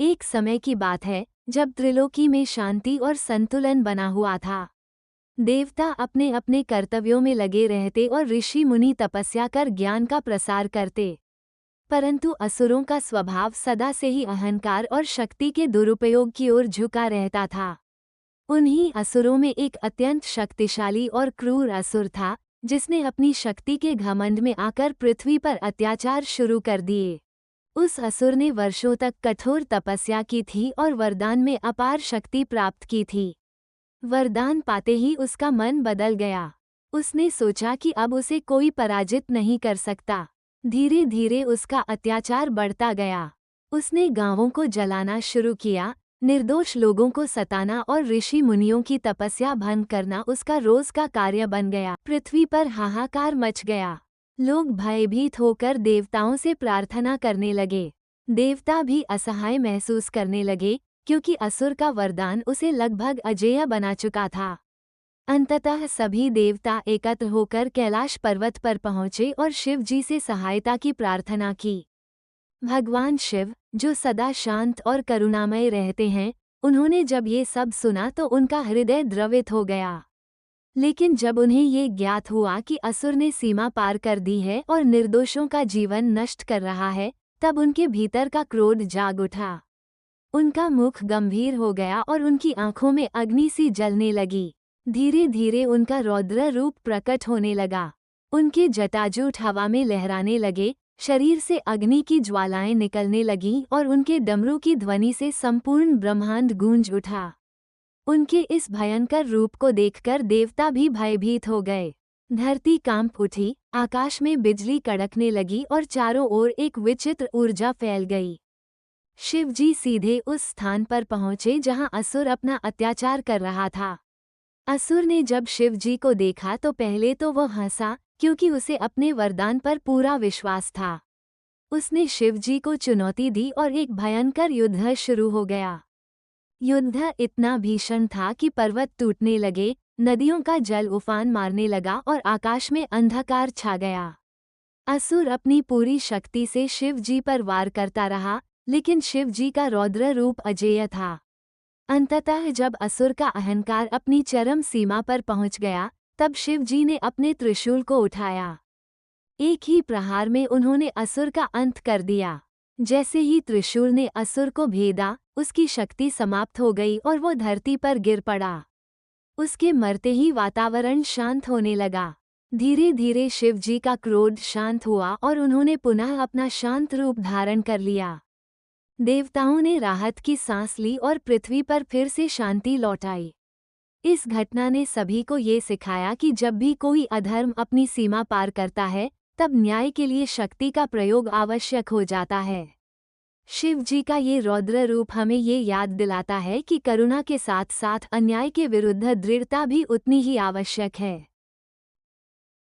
एक समय की बात है जब त्रिलोकी में शांति और संतुलन बना हुआ था। देवता अपने अपने कर्तव्यों में लगे रहते और ऋषि मुनि तपस्या कर ज्ञान का प्रसार करते। परंतु असुरों का स्वभाव सदा से ही अहंकार और शक्ति के दुरुपयोग की ओर झुका रहता था। उन्हीं असुरों में एक अत्यंत शक्तिशाली और क्रूर असुर था, जिसने अपनी शक्ति के घमंड में आकर पृथ्वी पर अत्याचार शुरू कर दिए। उस असुर ने वर्षों तक कठोर तपस्या की थी और वरदान में अपार शक्ति प्राप्त की थी। वरदान पाते ही उसका मन बदल गया। उसने सोचा कि अब उसे कोई पराजित नहीं कर सकता। धीरे धीरे उसका अत्याचार बढ़ता गया। उसने गांवों को जलाना शुरू किया, निर्दोष लोगों को सताना और ऋषि मुनियों की तपस्या भंग करना उसका रोज का कार्य बन गया। पृथ्वी पर हाहाकार मच गया। लोग भयभीत होकर देवताओं से प्रार्थना करने लगे। देवता भी असहाय महसूस करने लगे, क्योंकि असुर का वरदान उसे लगभग अजेय बना चुका था। अंततः सभी देवता एकत्र होकर कैलाश पर्वत पर पहुंचे और शिव जी से सहायता की प्रार्थना की। भगवान शिव, जो सदा शांत और करुणामय रहते हैं, उन्होंने जब ये सब सुना तो उनका हृदय द्रवित हो गया। लेकिन जब उन्हें ये ज्ञात हुआ कि असुर ने सीमा पार कर दी है और निर्दोषों का जीवन नष्ट कर रहा है, तब उनके भीतर का क्रोध जाग उठा। उनका मुख गंभीर हो गया और उनकी आंखों में अग्नि सी जलने लगी। धीरे धीरे उनका रौद्र रूप प्रकट होने लगा। उनके जटाजूट हवा में लहराने लगे, शरीर से अग्नि की ज्वालाएं निकलने लगीं और उनके डमरू की ध्वनि से संपूर्ण ब्रह्मांड गूंज उठा। उनके इस भयंकर रूप को देखकर देवता भी भयभीत हो गए। धरती कांप उठी, आकाश में बिजली कड़कने लगी और चारों ओर एक विचित्र ऊर्जा फैल गई। शिवजी सीधे उस स्थान पर पहुंचे जहां असुर अपना अत्याचार कर रहा था। असुर ने जब शिवजी को देखा तो पहले तो वह हंसा, क्योंकि उसे अपने वरदान पर पूरा विश्वास था। उसने शिवजी को चुनौती दी और एक भयंकर युद्ध शुरू हो गया। युद्ध इतना भीषण था कि पर्वत टूटने लगे, नदियों का जल उफान मारने लगा और आकाश में अंधकार छा गया। असुर अपनी पूरी शक्ति से शिवजी पर वार करता रहा, लेकिन शिवजी का रौद्र रूप अजेय था। अंततः जब असुर का अहंकार अपनी चरम सीमा पर पहुंच गया, तब शिवजी ने अपने त्रिशूल को उठाया। एक ही प्रहार में उन्होंने असुर का अंत कर दिया। जैसे ही त्रिशूल ने असुर को भेदा, उसकी शक्ति समाप्त हो गई और वो धरती पर गिर पड़ा। उसके मरते ही वातावरण शांत होने लगा। धीरे धीरे शिवजी का क्रोध शांत हुआ और उन्होंने पुनः अपना शांत रूप धारण कर लिया। देवताओं ने राहत की सांस ली और पृथ्वी पर फिर से शांति लौट आई। इस घटना ने सभी को ये सिखाया कि जब भी कोई अधर्म अपनी सीमा पार करता है, तब न्याय के लिए शक्ति का प्रयोग आवश्यक हो जाता है। शिव जी का ये रौद्र रूप हमें ये याद दिलाता है कि करुणा के साथ साथ अन्याय के विरुद्ध दृढ़ता भी उतनी ही आवश्यक है।